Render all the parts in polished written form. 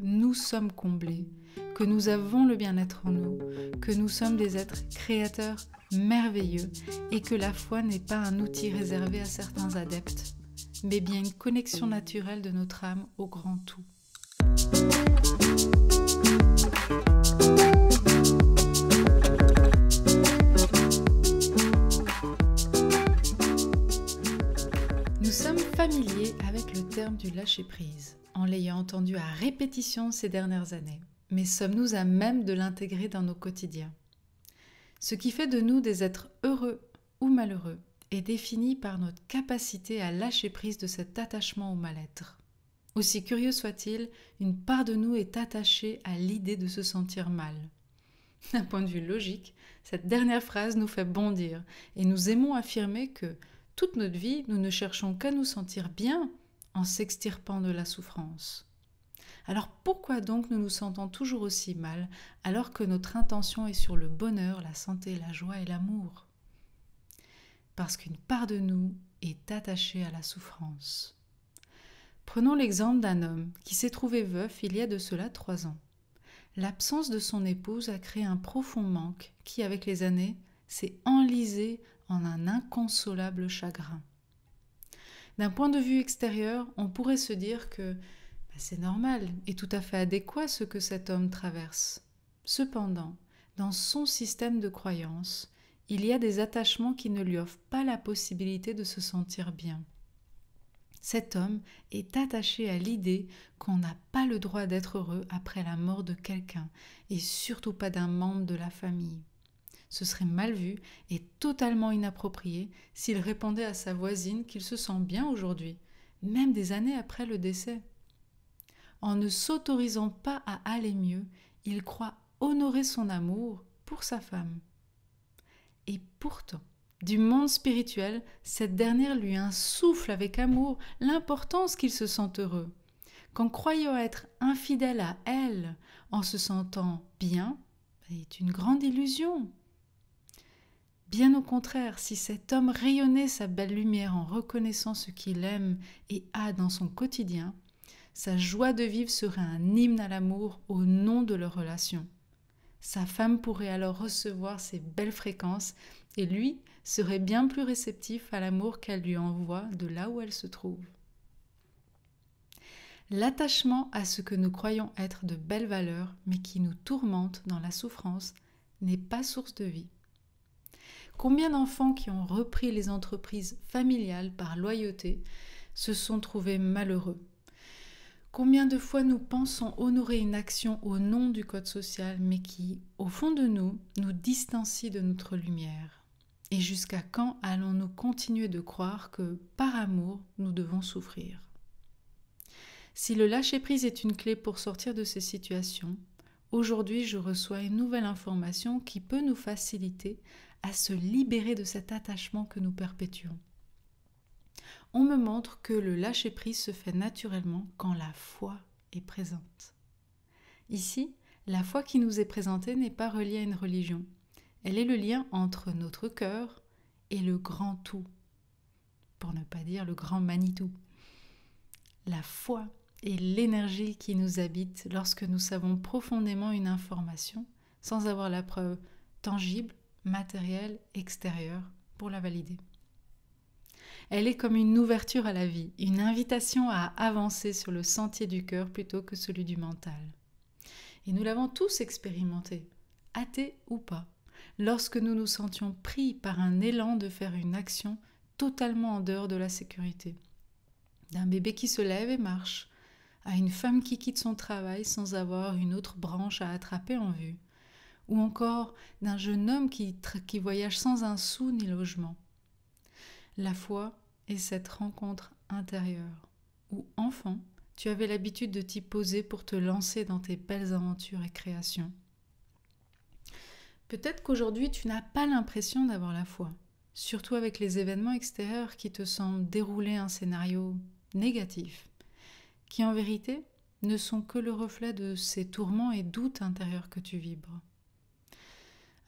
Nous sommes comblés, que nous avons le bien-être en nous, que nous sommes des êtres créateurs merveilleux et que la foi n'est pas un outil réservé à certains adeptes, mais bien une connexion naturelle de notre âme au grand tout. Nous sommes familiers avec le terme du lâcher-prise, en l'ayant entendu à répétition ces dernières années. Mais sommes-nous à même de l'intégrer dans nos quotidiens? Ce qui fait de nous des êtres heureux ou malheureux est défini par notre capacité à lâcher prise de cet attachement au mal-être. Aussi curieux soit-il, une part de nous est attachée à l'idée de se sentir mal. D'un point de vue logique, cette dernière phrase nous fait bondir et nous aimons affirmer que toute notre vie, nous ne cherchons qu'à nous sentir bien en s'extirpant de la souffrance. Alors pourquoi donc nous nous sentons toujours aussi mal alors que notre intention est sur le bonheur, la santé, la joie et l'amour? Parce qu'une part de nous est attachée à la souffrance. Prenons l'exemple d'un homme qui s'est trouvé veuf il y a de cela 3 ans. L'absence de son épouse a créé un profond manque qui, avec les années, s'est enlisé en un inconsolable chagrin. D'un point de vue extérieur, on pourrait se dire que c'est normal et tout à fait adéquat ce que cet homme traverse. Cependant, dans son système de croyance, il y a des attachements qui ne lui offrent pas la possibilité de se sentir bien. Cet homme est attaché à l'idée qu'on n'a pas le droit d'être heureux après la mort de quelqu'un, et surtout pas d'un membre de la famille. Ce serait mal vu et totalement inapproprié s'il répondait à sa voisine qu'il se sent bien aujourd'hui, même des années après le décès. En ne s'autorisant pas à aller mieux, il croit honorer son amour pour sa femme. Et pourtant, du monde spirituel, cette dernière lui insuffle avec amour l'importance qu'il se sente heureux, qu'en croyant être infidèle à elle, en se sentant bien, est une grande illusion. Bien au contraire, si cet homme rayonnait sa belle lumière en reconnaissant ce qu'il aime et a dans son quotidien, sa joie de vivre serait un hymne à l'amour au nom de leur relation. Sa femme pourrait alors recevoir ces belles fréquences et lui serait bien plus réceptif à l'amour qu'elle lui envoie de là où elle se trouve. L'attachement à ce que nous croyons être de belles valeurs, mais qui nous tourmente dans la souffrance, n'est pas source de vie. Combien d'enfants qui ont repris les entreprises familiales par loyauté se sont trouvés malheureux? Combien de fois nous pensons honorer une action au nom du code social, mais qui, au fond de nous, nous distancie de notre lumière? Et jusqu'à quand allons-nous continuer de croire que, par amour, nous devons souffrir? Si le lâcher-prise est une clé pour sortir de ces situations, aujourd'hui je reçois une nouvelle information qui peut nous faciliter à se libérer de cet attachement que nous perpétuons. On me montre que le lâcher-prise se fait naturellement quand la foi est présente. Ici, la foi qui nous est présentée n'est pas reliée à une religion. Elle est le lien entre notre cœur et le grand tout, pour ne pas dire le grand Manitou. La foi est l'énergie qui nous habite lorsque nous savons profondément une information sans avoir la preuve tangible, matérielle, extérieure pour la valider. Elle est comme une ouverture à la vie, une invitation à avancer sur le sentier du cœur plutôt que celui du mental. Et nous l'avons tous expérimenté, athées ou pas, lorsque nous nous sentions pris par un élan de faire une action totalement en dehors de la sécurité. D'un bébé qui se lève et marche, à une femme qui quitte son travail sans avoir une autre branche à attraper en vue, ou encore d'un jeune homme qui voyage sans un sou ni logement. La foi est cette rencontre intérieure où, enfant, tu avais l'habitude de t'y poser pour te lancer dans tes belles aventures et créations. Peut-être qu'aujourd'hui, tu n'as pas l'impression d'avoir la foi, surtout avec les événements extérieurs qui te semblent dérouler un scénario négatif, qui en vérité ne sont que le reflet de ces tourments et doutes intérieurs que tu vibres.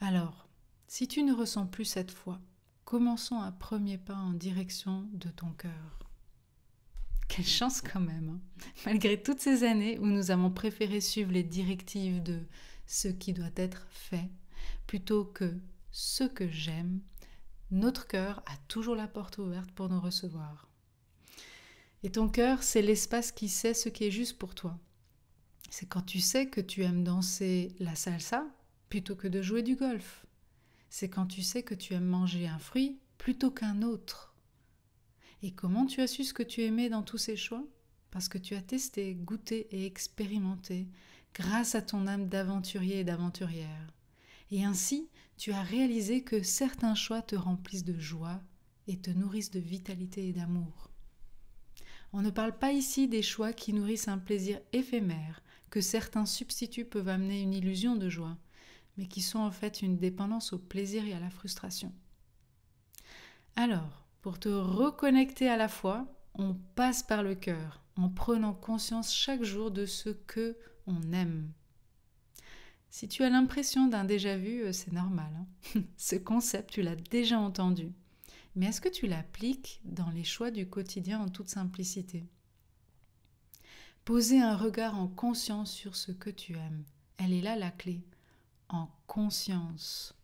Alors, si tu ne ressens plus cette foi, commençons un premier pas en direction de ton cœur. Quelle chance quand même, hein. Malgré toutes ces années où nous avons préféré suivre les directives de ce qui doit être fait, plutôt que ce que j'aime, notre cœur a toujours la porte ouverte pour nous recevoir. Et ton cœur, c'est l'espace qui sait ce qui est juste pour toi. C'est quand tu sais que tu aimes danser la salsa plutôt que de jouer du golf. C'est quand tu sais que tu aimes manger un fruit plutôt qu'un autre. Et comment tu as su ce que tu aimais dans tous ces choix ? Parce que tu as testé, goûté et expérimenté grâce à ton âme d'aventurier et d'aventurière. Et ainsi, tu as réalisé que certains choix te remplissent de joie et te nourrissent de vitalité et d'amour. On ne parle pas ici des choix qui nourrissent un plaisir éphémère, que certains substituts peuvent amener une illusion de joie, mais qui sont en fait une dépendance au plaisir et à la frustration. Alors, pour te reconnecter à la foi, on passe par le cœur, en prenant conscience chaque jour de ce que on aime. Si tu as l'impression d'un déjà-vu, c'est normal, hein. Ce concept, tu l'as déjà entendu. Mais est-ce que tu l'appliques dans les choix du quotidien en toute simplicité ? Poser un regard en conscience sur ce que tu aimes. Elle est là la clé. En conscience.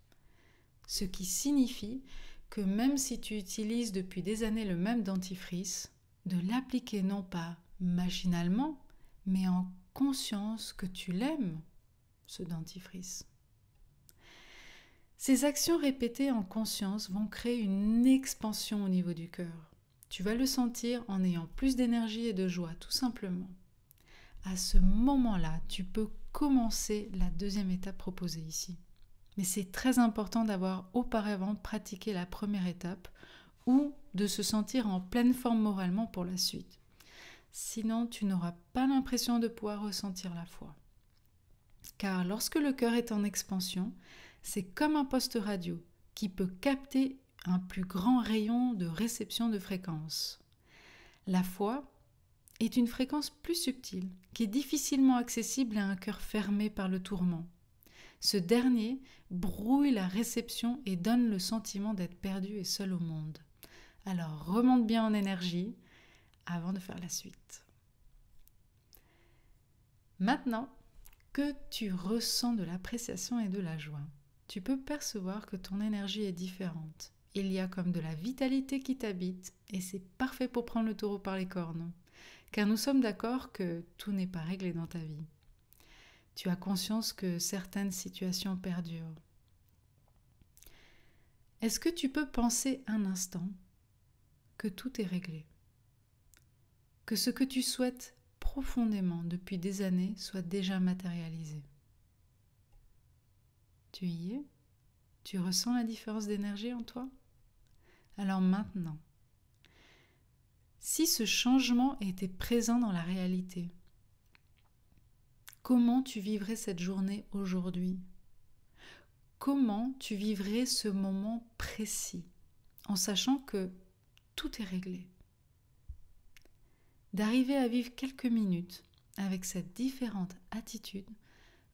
Ce qui signifie que même si tu utilises depuis des années le même dentifrice, de l'appliquer non pas machinalement, mais en conscience que tu l'aimes, ce dentifrice. Ces actions répétées en conscience vont créer une expansion au niveau du cœur. Tu vas le sentir en ayant plus d'énergie et de joie, tout simplement. À ce moment-là, tu peux commencer la deuxième étape proposée ici. Mais c'est très important d'avoir auparavant pratiqué la première étape ou de se sentir en pleine forme moralement pour la suite. Sinon, tu n'auras pas l'impression de pouvoir ressentir la foi. Car lorsque le cœur est en expansion, c'est comme un poste radio qui peut capter un plus grand rayon de réception de fréquences. La foi est une fréquence plus subtile, qui est difficilement accessible à un cœur fermé par le tourment. Ce dernier brouille la réception et donne le sentiment d'être perdu et seul au monde. Alors remonte bien en énergie avant de faire la suite. Maintenant que tu ressens de l'appréciation et de la joie, tu peux percevoir que ton énergie est différente. Il y a comme de la vitalité qui t'habite et c'est parfait pour prendre le taureau par les cornes. Car nous sommes d'accord que tout n'est pas réglé dans ta vie. Tu as conscience que certaines situations perdurent. Est-ce que tu peux penser un instant que tout est réglé ? Que ce que tu souhaites profondément depuis des années soit déjà matérialisé ? Tu y es ? Tu ressens la différence d'énergie en toi ? Alors maintenant, si ce changement était présent dans la réalité, comment tu vivrais cette journée aujourd'hui ? Comment tu vivrais ce moment précis, en sachant que tout est réglé ? D'arriver à vivre quelques minutes avec cette différente attitude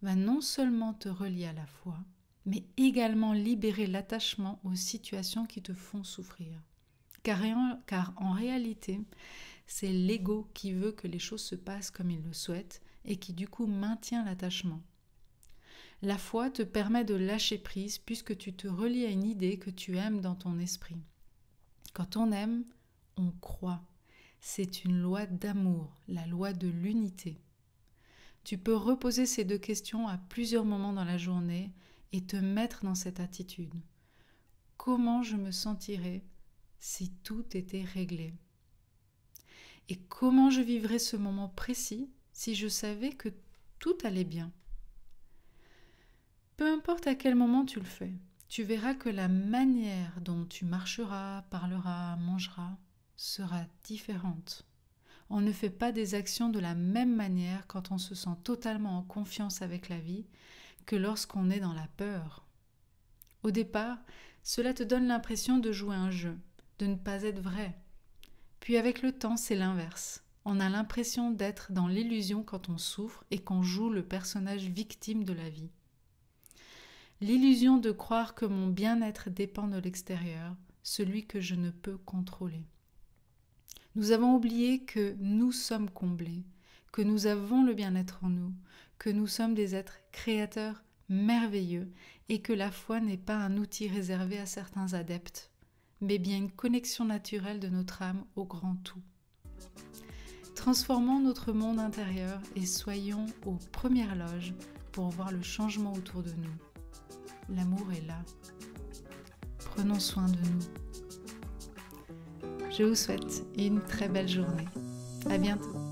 va non seulement te relier à la foi, mais également libérer l'attachement aux situations qui te font souffrir. Car en réalité, c'est l'ego qui veut que les choses se passent comme il le souhaite et qui du coup maintient l'attachement. La foi te permet de lâcher prise puisque tu te relis à une idée que tu aimes dans ton esprit. Quand on aime, on croit. C'est une loi d'amour, la loi de l'unité. Tu peux reposer ces deux questions à plusieurs moments dans la journée et te mettre dans cette attitude. Comment je me sentirais si tout était réglé ? Et comment je vivrais ce moment précis si je savais que tout allait bien ? Peu importe à quel moment tu le fais, tu verras que la manière dont tu marcheras, parleras, mangeras sera différente. On ne fait pas des actions de la même manière quand on se sent totalement en confiance avec la vie que lorsqu'on est dans la peur. Au départ, cela te donne l'impression de jouer un jeu, de ne pas être vrai. Puis avec le temps, c'est l'inverse. On a l'impression d'être dans l'illusion quand on souffre et qu'on joue le personnage victime de la vie. L'illusion de croire que mon bien-être dépend de l'extérieur, celui que je ne peux contrôler. Nous avons oublié que nous sommes comblés, que nous avons le bien-être en nous, que nous sommes des êtres créateurs merveilleux et que la foi n'est pas un outil réservé à certains adeptes, mais bien une connexion naturelle de notre âme au grand tout. Transformons notre monde intérieur et soyons aux premières loges pour voir le changement autour de nous. L'amour est là. Prenons soin de nous. Je vous souhaite une très belle journée. À bientôt.